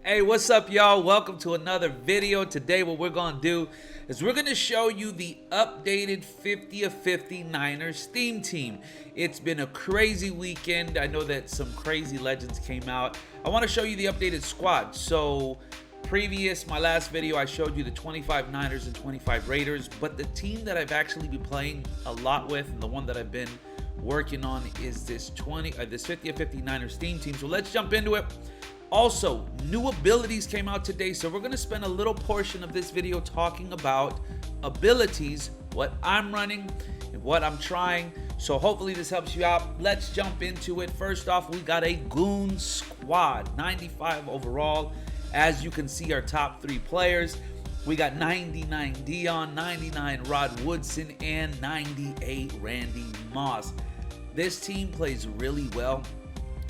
Hey, what's up, y'all? Welcome to another video. Today what we're gonna do is we're gonna show you the updated 50 of 50 Niners theme team. It's been a crazy weekend. I know that some crazy legends came out. I want to show you the updated squad. So my last video, I showed you the 25 Niners and 25 Raiders, but the team that I've actually been playing a lot with, and the one that I've been working on, is this 50 of 50 Niners theme team. So let's jump into it. Also, new abilities came out today, so we're going to spend a little portion of this video talking about abilities, what I'm running and what I'm trying. So hopefully this helps you out. Let's jump into it. First off, we got a goon squad, 95 overall. As you can see, our top three players, we got 99 Dion, 99 Rod Woodson, and 98 Randy Moss. This team plays really well.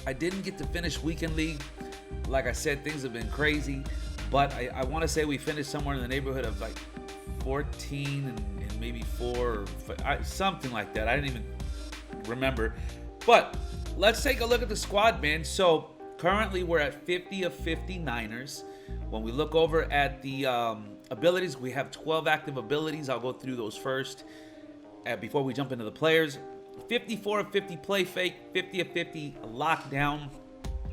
I didn't get to finish Weekend League. Like I said, things have been crazy, but I want to say we finished somewhere in the neighborhood of like 14 and maybe 4 or 5, something like that. I didn't even remember. But let's take a look at the squad, man. So currently we're at 50 of 50 Niners. When we look over at the abilities, we have 12 active abilities. I'll go through those first before we jump into the players. 54 of 50 play fake, 50 of 50 lockdown,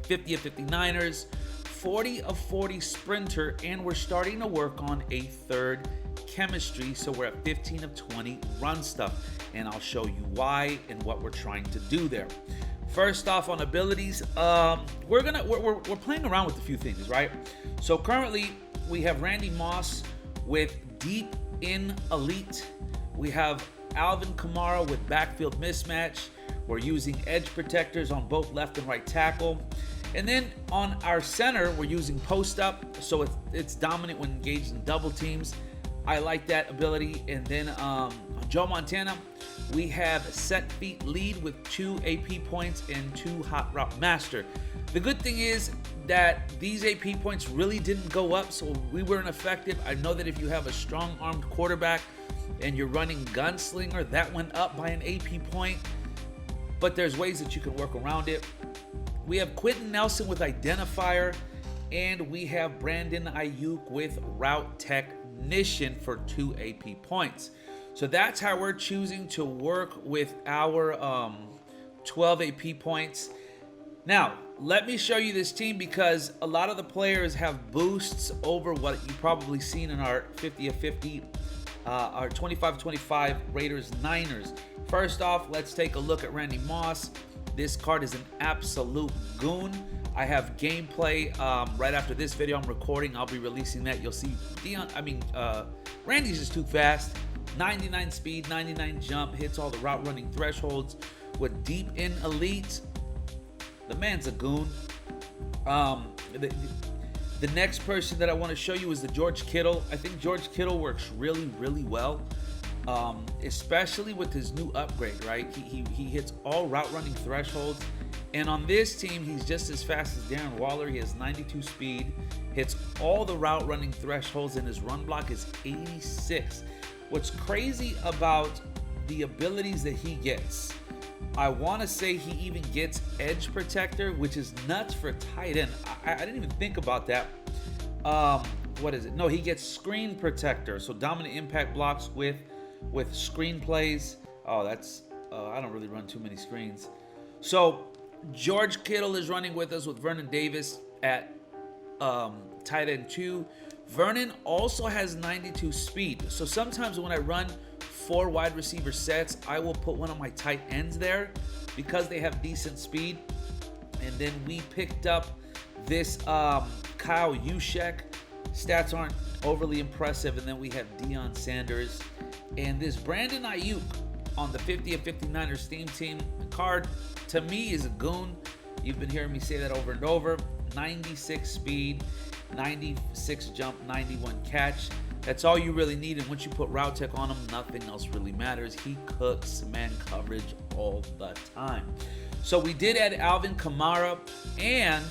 50 of 50 Niners, 40 of 40 sprinter, and we're starting to work on a third chemistry, so we're at 15 of 20 run stuff, and I'll show you why and what we're trying to do there. First off, on abilities, we're playing around with a few things, right? So currently we have Randy Moss with deep in elite. We have Alvin Kamara with backfield mismatch. We're using edge protectors on both left and right tackle. And then on our center, we're using post up, so it's dominant when engaged in double teams. I like that ability. And then on Joe Montana, we have set feet lead with 2 AP points and 2 hot route master. The good thing is that these AP points really didn't go up, so we weren't effective. I know that if you have a strong armed quarterback and you're running gunslinger, that went up by an AP point, but there's ways that you can work around it. We have Quentin Nelson with identifier, and we have Brandon Ayuk with route technician for 2 AP points. So that's how we're choosing to work with our 12 AP points. Now, let me show you this team, because a lot of the players have boosts over what you've probably seen in our 50 of 50, our 25-25 Raiders Niners. First off, let's take a look at Randy Moss. This card is an absolute goon. I have gameplay right after this video I'm recording. I'll be releasing that. You'll see Randy's just too fast. 99 speed, 99 jump, hits all the route running thresholds with deep in elite. The man's a goon. The next person that I want to show you is the George Kittle. I think George Kittle works really, really well. Especially with his new upgrade, right? He hits all route running thresholds, and on this team he's just as fast as Darren Waller. He has 92 speed, hits all the route running thresholds, and his run block is 86. What's crazy about the abilities that he gets, I want to say he even gets edge protector, which is nuts for a tight end. I didn't even think about that. What is it? No, he gets screen protector, so dominant impact blocks with screen plays. Oh, that's I don't really run too many screens. So George Kittle is running with us with Vernon Davis at tight end 2. Vernon also has 92 speed, so sometimes when I run 4 wide receiver sets, I will put one of my tight ends there because they have decent speed. And then we picked up this Kyle Juszczyk. Stats aren't overly impressive. And then we have Deion Sanders and this Brandon Ayuk on the 50 of 50 Niners theme team. The card to me is a goon. You've been hearing me say that over and over. 96 speed, 96 jump, 91 catch. That's all you really need, and once you put route tech on him, nothing else really matters. He cooks man coverage all the time. So we did add Alvin Kamara, and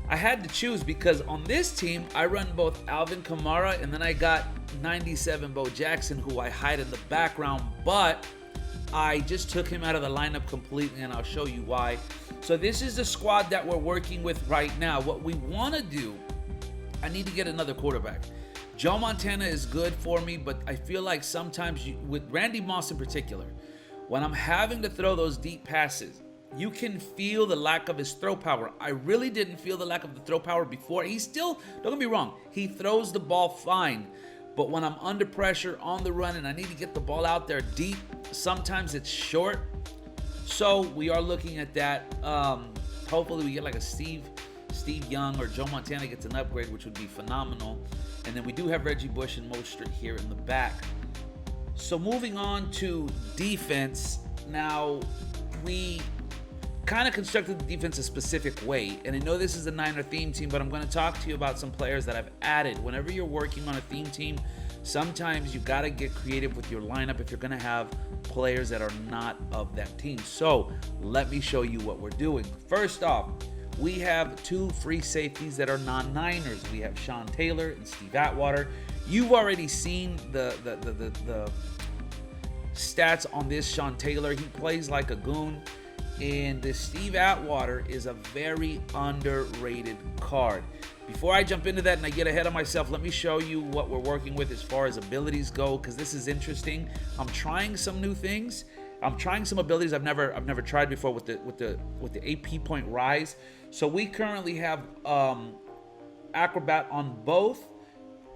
I had to choose because on this team, I run both Alvin Kamara, and then I got 97 Bo Jackson, who I hide in the background, but I just took him out of the lineup completely, and I'll show you why. So this is the squad that we're working with right now. What we want to do I need to get another quarterback. Joe Montana is good for me, but I feel like sometimes with Randy Moss in particular, when I'm having to throw those deep passes, you can feel the lack of his throw power. I really didn't feel the lack of the throw power before. He still, don't get me wrong, he throws the ball fine. But when I'm under pressure on the run and I need to get the ball out there deep, sometimes it's short. So we are looking at that. Hopefully we get like a Steve Young or Joe Montana gets an upgrade, which would be phenomenal. And then we do have Reggie Bush and Mostert here in the back. So moving on to defense. Now, we kind of constructed the defense a specific way. And I know this is a Niner theme team, but I'm going to talk to you about some players that I've added. Whenever you're working on a theme team, sometimes you got to get creative with your lineup if you're going to have players that are not of that team. So let me show you what we're doing. First off, we have two free safeties that are non-Niners. We have Sean Taylor and Steve Atwater. You've already seen the stats on this Sean Taylor. He plays like a goon. And this Steve Atwater is a very underrated card. Before I jump into that and I get ahead of myself, let me show you what we're working with as far as abilities go, because this is interesting. I'm trying some new things. I'm trying some abilities I've never tried before with the AP point rise. So we currently have Acrobat on both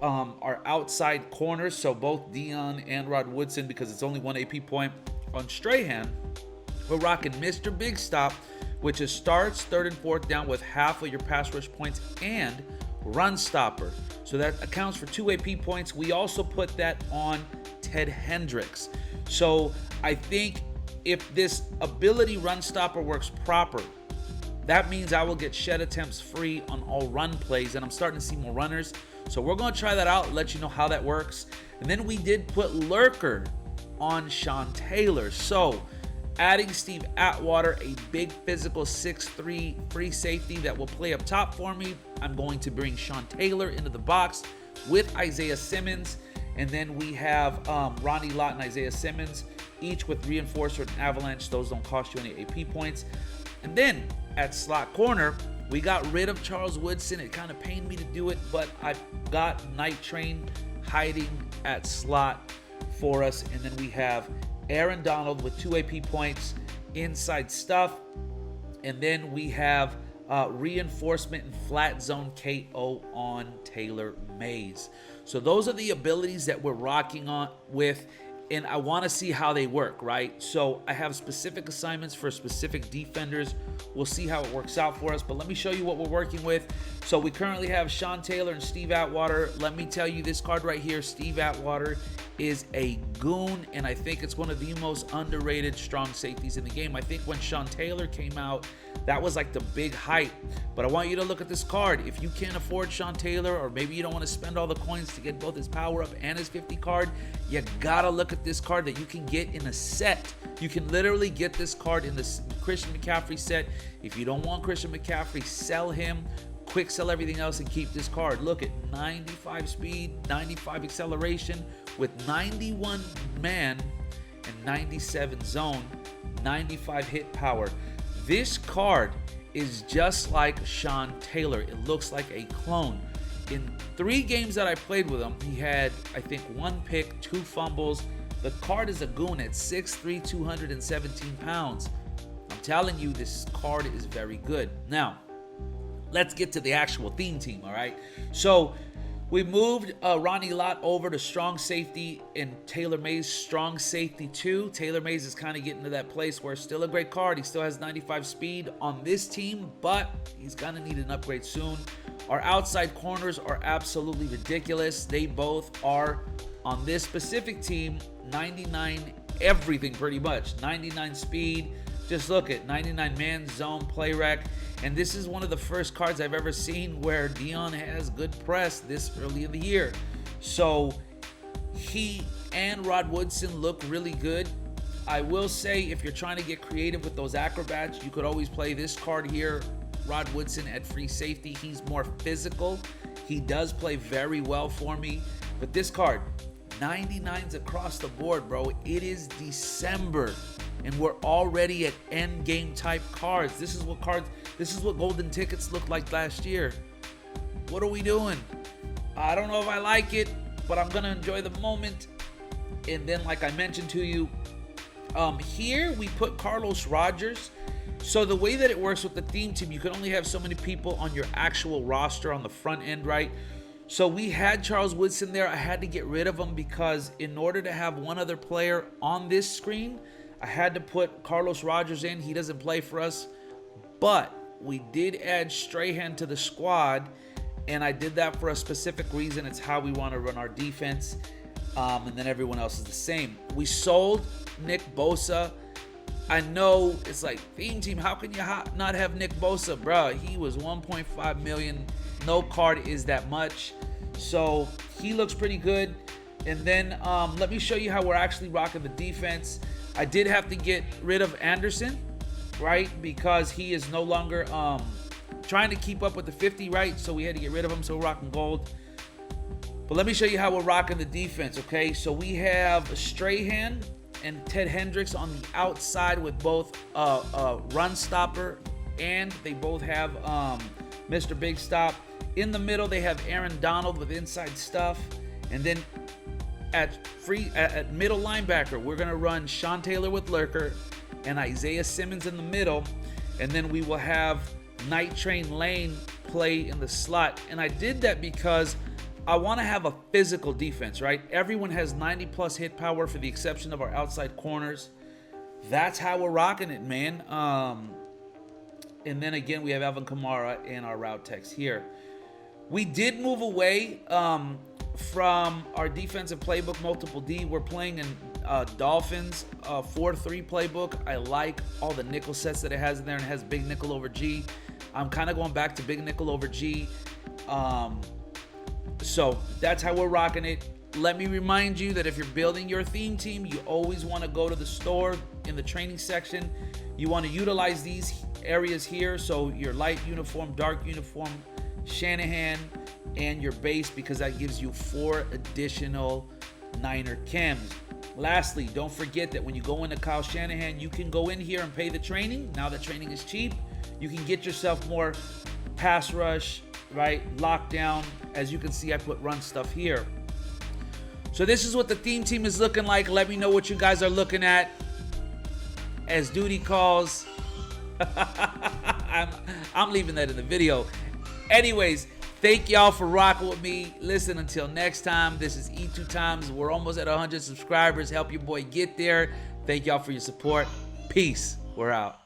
our outside corners, so both Dion and Rod Woodson, because it's only one AP point. On Strahan, we're rocking Mr. Big Stop, which is starts third and fourth down with half of your pass rush points, and Run Stopper. So that accounts for 2 AP points. We also put that on Ted Hendricks. So I think if this ability Run Stopper works proper, that means I will get shed attempts free on all run plays, and I'm starting to see more runners. So we're going to try that out, let you know how that works. And then we did put Lurker on Sean Taylor. So adding Steve Atwater, a big physical 6'3" free safety that will play up top for me. I'm going to bring Sean Taylor into the box with Isaiah Simmons. And then we have Ronnie Lott and Isaiah Simmons, each with Reinforcer and Avalanche. Those don't cost you any AP points. And then at slot corner, we got rid of Charles Woodson. It kind of pained me to do it, but I've got Night Train hiding at slot for us. And then we have Aaron Donald with 2 AP points, inside stuff. And then we have reinforcement and flat zone KO on Taylor Mays. So those are the abilities that we're rocking on with, and I want to see how they work, right? So I have specific assignments for specific defenders. We'll see how it works out for us, but let me show you what we're working with. So we currently have Sean Taylor and Steve Atwater. Let me tell you, this card right here, Steve Atwater, is a goon, and I think it's one of the most underrated strong safeties in the game. I think when Sean Taylor came out, that was like the big hype. But I want you to look at this card. If you can't afford Sean Taylor, or maybe you don't want to spend all the coins to get both his power up and his 50 card, you gotta look at this card that you can get in a set. You can literally get this card in the Christian McCaffrey set. If you don't want Christian McCaffrey, sell him. Quick sell everything else and keep this card. Look at 95 speed, 95 acceleration with 91 man and 97 zone, 95 hit power. This card is just like Sean Taylor. It looks like a clone. In 3 games that I played with him, he had, I think, 1 pick, 2 fumbles. The card is a goon at 6'3", 217 pounds. I'm telling you, this card is very good. Now, let's get to the actual theme team, all right? So we moved Ronnie Lott over to strong safety and Taylor Mays strong safety too. Taylor Mays is kind of getting to that place where it's still a great card. He still has 95 speed on this team, but he's going to need an upgrade soon. Our outside corners are absolutely ridiculous. They both are, on this specific team, 99 everything pretty much. 99 speed. Just look at 99 man zone play rec. And this is one of the first cards I've ever seen where Dion has good press this early in the year. So he and Rod Woodson look really good. I will say, if you're trying to get creative with those acrobats, you could always play this card here, Rod Woodson at free safety. He's more physical. He does play very well for me. But this card, 99s across the board, bro. It is December, and we're already at end game type cards. This is what golden tickets looked like last year. What are we doing? I don't know if I like it, but I'm gonna enjoy the moment. And then, like I mentioned to you, here we put Carlos Rogers. So the way that it works with the theme team, you can only have so many people on your actual roster on the front end, right? So we had Charles Woodson there. I had to get rid of him because in order to have one other player on this screen, I had to put Carlos Rogers in. He doesn't play for us, but we did add Strahan to the squad, and I did that for a specific reason. It's how we want to run our defense, and then everyone else is the same. We sold Nick Bosa. I know it's like, theme team, how can you not have Nick Bosa? Bruh, he was 1.5 million. No card is that much. So he looks pretty good. And then let me show you how we're actually rocking the defense. I did have to get rid of Anderson, right? Because he is no longer trying to keep up with the 50, right? So we had to get rid of him, so we're rocking gold. But let me show you how we're rocking the defense, okay? So we have Strahan and Ted Hendricks on the outside with both run stopper, and they both have Mr. Big Stop. In the middle, they have Aaron Donald with inside stuff. And then at middle linebacker, we're going to run Sean Taylor with Lurker and Isaiah Simmons in the middle. And then we will have Night Train Lane play in the slot. And I did that because I want to have a physical defense, right? Everyone has 90 plus hit power for the exception of our outside corners. That's how we're rocking it, man. And then again, we have Alvin Kamara and our route techs here. We did move away from our defensive playbook, multiple D. We're playing in Dolphins 4-3 playbook. I like all the nickel sets that it has in there, and it has big nickel over G. I'm kind of going back to big nickel over G. So that's how we're rocking it. Let me remind you that if you're building your theme team, you always want to go to the store in the training section. You want to utilize these areas here. So your light uniform, dark uniform, Shanahan, and your base, because that gives you 4 additional Niner chems. Lastly, don't forget that when you go into Kyle Shanahan, you can go in here and pay the training. Now that training is cheap, you can get yourself more pass rush, right? Lockdown. As you can see, I put run stuff here. So this is what the theme team is looking like. Let me know what you guys are looking at as duty calls. I'm leaving that in the video. Anyways, thank y'all for rocking with me. Listen, until next time, this is E2 Times. We're almost at 100 subscribers. Help your boy get there. Thank y'all for your support. Peace. We're out.